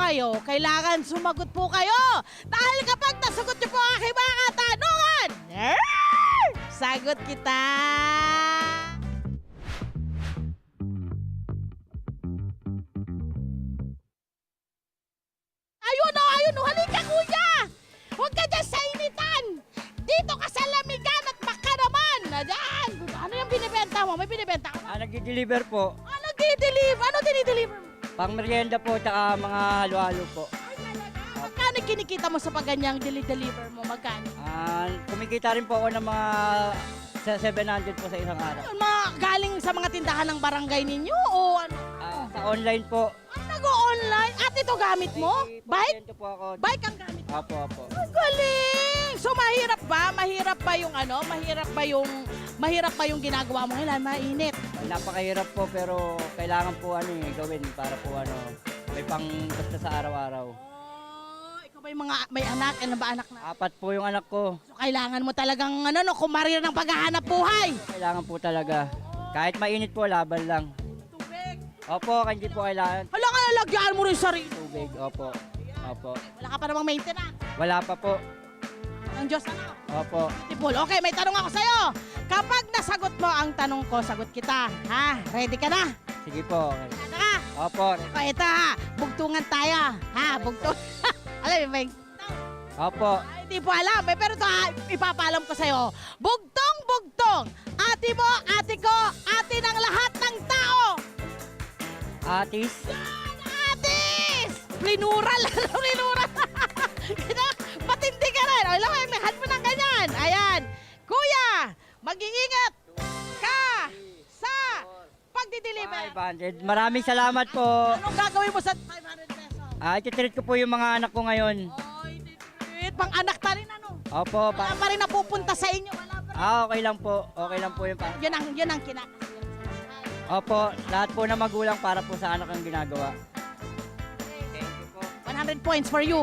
kayo, kailangan sumagot po kayo. Dahil kapag nasagot niyo po ang aking mga katanungan, sagot kita! Ayun o, halika kuya! Huwag ka dyan sa initan! Dito ka sa lamigan at baka naman! Ayan! Ano yung binibenta mo? May binibenta ka ba? Nag-deliver po. Nag-i-deliver? Ano dinideliver mo? Pang merienda po, tsaka mga halo-halo po. Ay talaga? Magkano kinikita mo sa paganyang deliver mo? Magkano? Kumikita rin po ako ng mga 700 po sa isang araw. Yun, mga galing sa mga tindahan ng barangay ninyo o ano? Sa online po. Nag-o-online? At ito gamit mo? Bike? Ito po ako. Bike ang gamit mo? Opo. Ang galing! So mahirap ba? Mahirap ba yung ano? Mahirap ba yung ginagawa mo ngayon? Mainit. Napakahirap po pero kailangan po gawin para po may pang basta sa araw-araw. Oh, ikaw ba yung may anak? Ano ba anak na? 4 po yung anak ko. So kailangan mo talagang kumarir ng paghahanap buhay. Kailangan po talaga. Kahit mainit po, laban lang. Tubig. Opo, hindi po kailangan. Hala ka nalagyan mo rin sarili. Tubig, opo. Wala ka pa namang maintenance. Wala pa po. Ang Diyos ano? Opo. Beautiful. Okay, may tanong ako sa'yo. Kapag nasagot mo ang tanong ko, sagot kita. Ha? Ready ka na? Sige po. Ano ka? Opo. O, ito ha. Bugtungan tayo. Ha? Bugtong. Alam mo ba? Opo. Hindi po alam. Pero ito ha, ipapaalam ko sa'yo. Bugtong-bugtong. Ate mo, ate ko, ate ng lahat ng tao. Atis. Atis! Plinural. Plinural. Matindi ka rin. O, alam mo, may hand mo ng ganyan. Ayan. Kuya, mag-iingat ka sa pagdi-deliver. 500. Maraming salamat po. Anong gagawin mo sa 500 pesos? Ititreat ko po yung mga anak ko ngayon. Oy, pang anak ta rin ano? Opo. Wala pa rin napupunta sa inyo. Wala pa rin. Okay lang po. Okay lang po yung Yun ang kinakasiyan. Opo. Lahat po na magulang para po sa anak ang ginagawa. Thank you po. 100 points for you.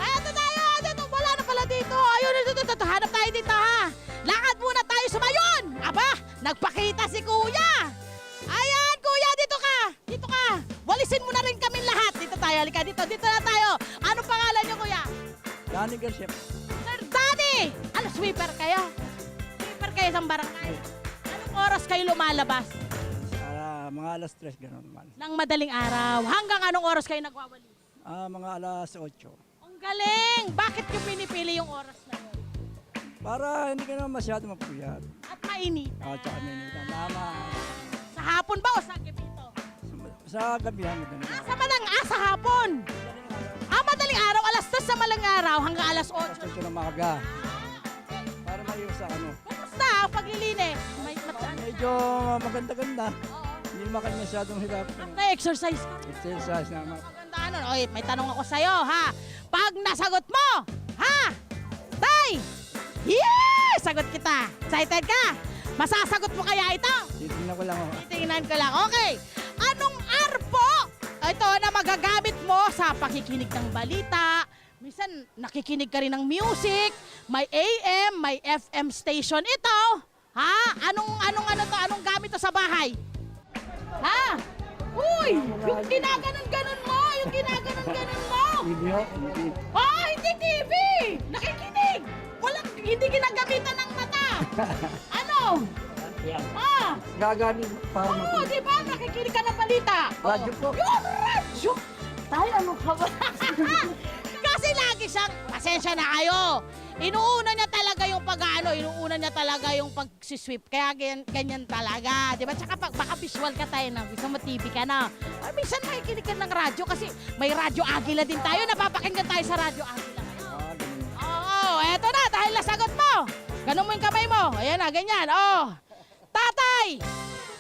Ito tayo. Dito, wala na pala dito. Ayun, ito. Hanap tayo dito ha. Lakad muna tayo sumayon. Aba, nagpakita si kuya. Ayan, kuya, dito ka. Dito ka. Walisin mo na rin kami lahat. Dito tayo, halika dito. Dito na tayo. Anong pangalan niyo, kuya? Danny Garcia. Sir Danny! Ano, sweeper kayo? Sweeper kayo sa barangay? Anong oras kayo lumalabas? Mga alas 3, gano'n naman. Nang madaling araw. Hanggang anong oras kayo nagwawali? Mga alas 8. Ang galing! Bakit yung pinipili yung oras na yun? Para hindi ka naman masyado mapuyat. At mainit. Tsaka minita. Tama. Sa hapon ba o sa gabi ito? Sa gabihan mo doon. Sa hapon. Madaling araw, alas 2 sa malang araw hanggang alas 8. Alas 8 ng maaga. Para maiusa Kumusta ang paglilinis? Medyo maganda-ganda. Hindi naman kayo masyadong hirap. Na-exercise ka. Exercise naman. Maganda ano. Oy, may tanong ako sa'yo, ha? Pag nasagot mo, ha? Tay! Yeah! Sagot kita. Excited ka? Masasagot mo kaya ito? Titignan ko lang ako. Titingnan ko lang. Okay. Anong arpo ito na magagamit mo sa pakikinig ng balita? Minsan nakikinig ka rin ng music, may AM, may FM station ito. Ha? Anong gamit to sa bahay? Ha? Uy! Yung ginaganon-ganon mo! Yung ginaganon-ganon mo! Video? Hindi. Oh, hindi TV! Nakikinig! Hindi ginagamitan ng mata! Ano? Gaganin para Oo, di ba? Nakikinig ka ng balita. Radyo po. Yun, radyo! Tayo, ano ka ba? Kasi lagi siyang, pasensya na kayo. Inuuna niya talaga yung inuuna niya talaga yung pagsisweep. Kaya ganyan talaga. Di ba? Tsaka baka visual ka tayo na. Gusto mo TV ka na. Ay, minsan makikinig ka ng radyo kasi may radyo Agila din tayo. Napapakinggan tayo sa radyo Agila ngayon. Ganun. Oo, eto na. Dahil nasagot mo. Ganun mo yung kamay mo. Ayan na, ganyan. Oh. Tatay!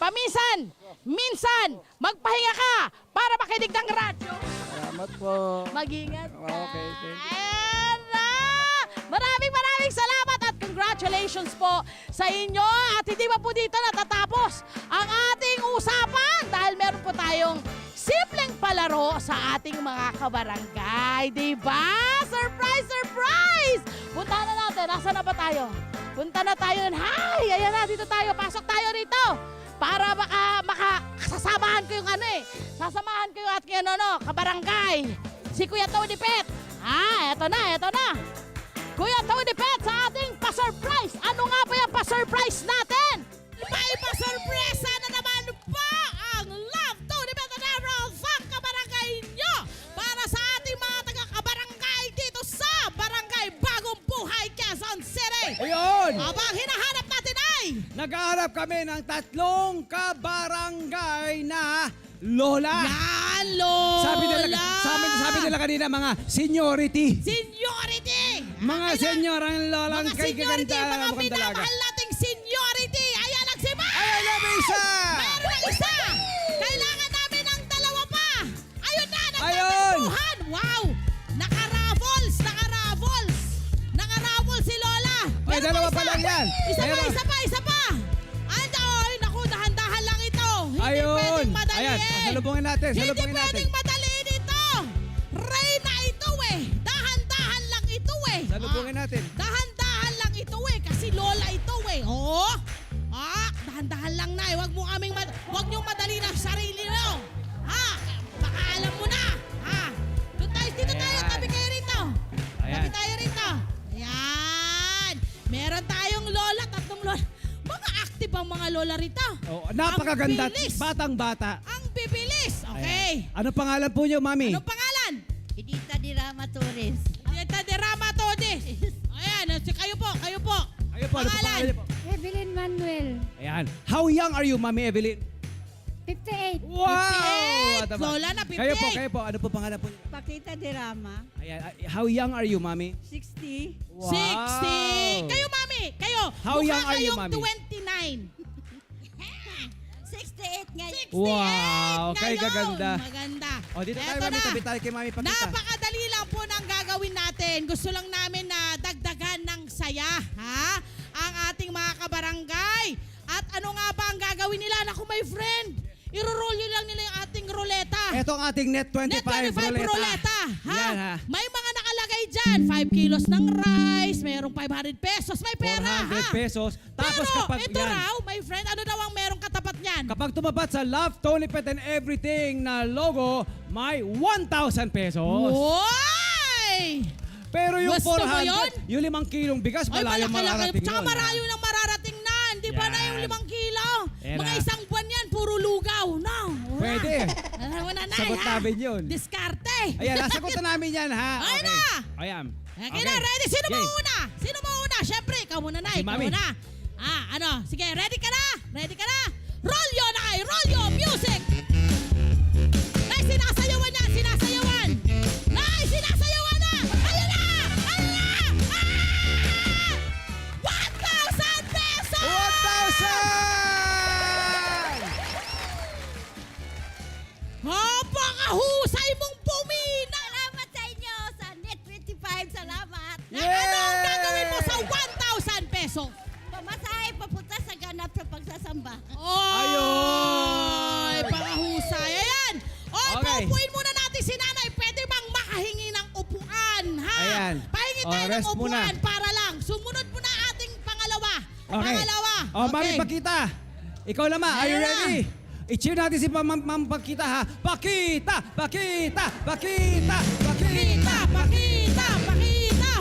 Paminsan! Minsan! Magpahinga ka para makinig ng radyo. Salamat po. Mag-ingat ka. Okay, thank you. Ayan na! Maraming salamat at congratulations po sa inyo. At hindi pa po dito natatapos ang ating usapan dahil meron po tayong simpleng palaro sa ating mga kabarangay. Diba? Surprise, surprise! Punta na natin. Nasaan na ba tayo? Punta na tayo. Hi! Ayan na, dito tayo. Pasok tayo rito. Para makasasama sasamahan ko yung ano eh. Sasamahan ko yung ating kabarangay. Si Kuya Tony Pet. Eto na. Kuya Tony Pet sa ating pa-surprise. Ano nga ba yung pa-surprise natin? May pa-surpresa na naman po ang Love Tony Pet and Emerald Fang Kabarangay nyo para sa ating mga taga-kabarangay dito sa Barangay Bagong Buhay, Quezon City. Ayun! Abang hinahanap natin ay Nag-aarap kami ng 3 kabarangay na lola. yan, Lola! Sabi nila kanina mga seniority. Seniority! Mga senyor ang lolang Mga kay seniority, gaganda mga mukhang dalaga. minamahal nating seniority! Ayan ang si Mar! Ayan na, may isa! Meron na isa! Kailangan namin ng dalawa pa! Ayun na! Ayun! Nagtatakbuhan! Wow! Naka-raffles! Naka-raffles si Lola! May Meron dalawa isa. pa lang yan. Isa Meron. pa! Ay, naku, dahan-dahan lang ito! Hindi Ayun! pwedeng madaliin! Ayan, salubungin natin. Hindi pwedeng madaliin ito! Reyna ito eh! Dahan-dahan lang ito eh! Salubungin natin. Dahan-dahan lang ito eh, kasi lola ito eh. Oo? Dahan-dahan lang na eh. Huwag niyong madali ng sarili niyo. Baka alam mo na. Dito tayo, Ayan. tabi kayo rito. Ayan. Tabi tayo rito. Ayan. Meron tayong lola, 3 lola. Mga active ang mga lola rito. Oh, napakaganda. Ang bilis. Batang-bata. Ang bibilis. Okay. Ano pangalan po niyo, Mami? Anong pangalan? Edita di Rama Torres. Dieta de Rama Todi. Ayan, kayo po. Kayo po, ano po Pangalan? pangalan niyo po? Evelyn Manuel. Ayan. How young are you, Mami Evelyn? 58. Wow! 58. What about- Lola na 58. Kayo po. Ano po pangalan po niyo? Pakita di Rama. Ayan. How young are you, Mami? 60. Wow! 60. Kayo, mami. Kayo. How mukha young are you, kayong mami? 29. 68 ngayon. 68 Wow, kay ngayon. gaganda. Maganda. O, dito tayo, Eto Mami. na. Tabi tayo kay Mami Pakita. Napakadali lang po ng gagawin natin. Gusto lang namin na dagdagan ng saya, ang ating mga kabarangay. At ano nga ba ang gagawin nila? Naku, my friend. Iro-roll nyo lang nila yung ating ruleta. Ito ang ating Net 25, Net 25 ruleta. Yan, ha? May mga nakalagay dyan. 5 kilos ng rice, mayroong 500 pesos, may pera. 400 pesos. Tapos Pero kapag ito yan, raw, my friend, ano daw ang merong katapat niyan? kapag tumapat sa Love, Tony Pet and Everything na logo, may 1,000 pesos. Uy! Pero yung Gusto mo 400, yun? yung 5 kilong bigas, Ay, malayo malaki-laki. mararating Tsaka yun. marayo ng mararating na. Hindi ba na yung Yan. 5 kilo? Yan Mga na. isang buwan yan, puro lugaw. No. Wala. Pwede. Wala na, Sagot ha? namin yun. Diskarte. Ayan, nasagutan namin yan, ha? Ayun na. Ayan. Okay na, ready? Sino Okay. mauna? Sino mauna? Siyempre, ikaw muna na. Si Ikaw Mami. muna. Sige, ready ka na? Ready ka na? Roll yo na kayo. Roll yo. Music. Nice, sinasayawan niya. Sinasayawan. Nice, sinasayawan na. Ayun na. Ayun na. 1,000 pesos! 1,000! Napakahusay mong pumina. Salamat sa inyo sa Net 25. Salamat. Ano ang gagawin mo sa 1,000 pesos? Pamasahe papunta sa ganap sa pagsasamba. Ay, pakahusay. Ayan. Okay. Paupuin muna natin si nanay. Pwede bang makahingi ng upuan, ha? Ayan. Pahingi tayo ng Rest upuan muna. para lang. Sumunod muna ating pangalawa. Okay. Pangalawa. Oh, Mami Pakita. Ikaw naman, are you Ayan na. ready? I-cheer natin si Ma'am Pakita, ha? Pakita! Pakita! Pakita! Pakita! Pakita, pakita,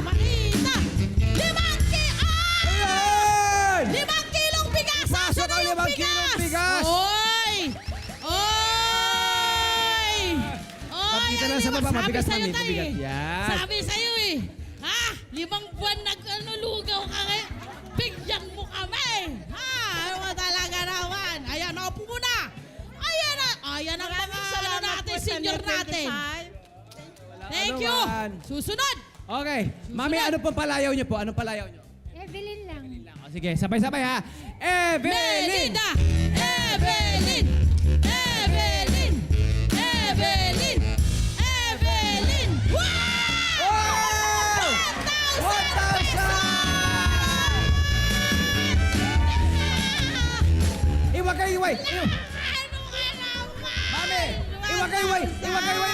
pakita. 5 kilong bigas. Pasok Asan na ang yung 5 kilong bigas. Oy! Oy! Pakita ano na sa naman, baba, sabi mabigat, sa'yo, Mami, tay, mabigat. eh. Yan. Sabi sa'yo eh. 5 buwan nag-lugaw ka ngayon. Bigyan mo kami. Ano mo talaga naman. Ayan, naupo muna. Ayan ang mga natin, senior natin. Thank you. Anuman. Susunod. Okay. Mami, ano pong palayaw niyo po? Anong palayaw niyo? Evelyn lang. O, sige, sabay-sabay, ha? Evelyn! Melinda! Evelyn! Evelyn! Evelyn! Evelyn! Wow! Wow! 1,000! Iwagay-iway! Ano ka naman? Mami! Iwagay-iway! Iwagay-iway!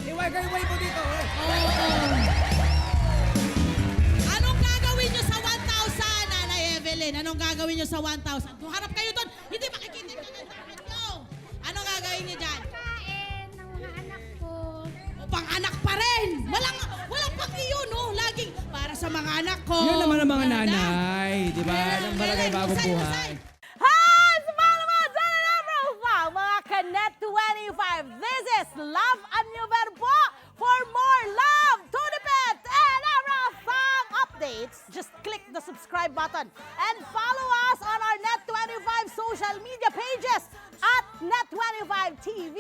Iwagay-iway po dito, eh. Oo. Anong gagawin nyo sa 1,000, Nanay Evelyn? Anong gagawin nyo sa 1,000? Kung harap kayo doon, hindi makikita yung gagawin nyo. Anong gagawin sa mga anak ko. Yun naman ang mga Ganda. nanay, di ba? Galing, Ng barangay galing. bagong Husay, buhay. husay. Hi! Sa mga naman sa Number 5, mga Kanet 25. This is Love and New Verbo. For more love, Tunipet, and Arafang updates, just click the subscribe button and follow us on our Net25 social media pages at Net25 TV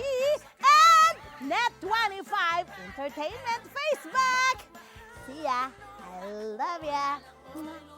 and Net25 Entertainment Facebook. See ya. I love ya.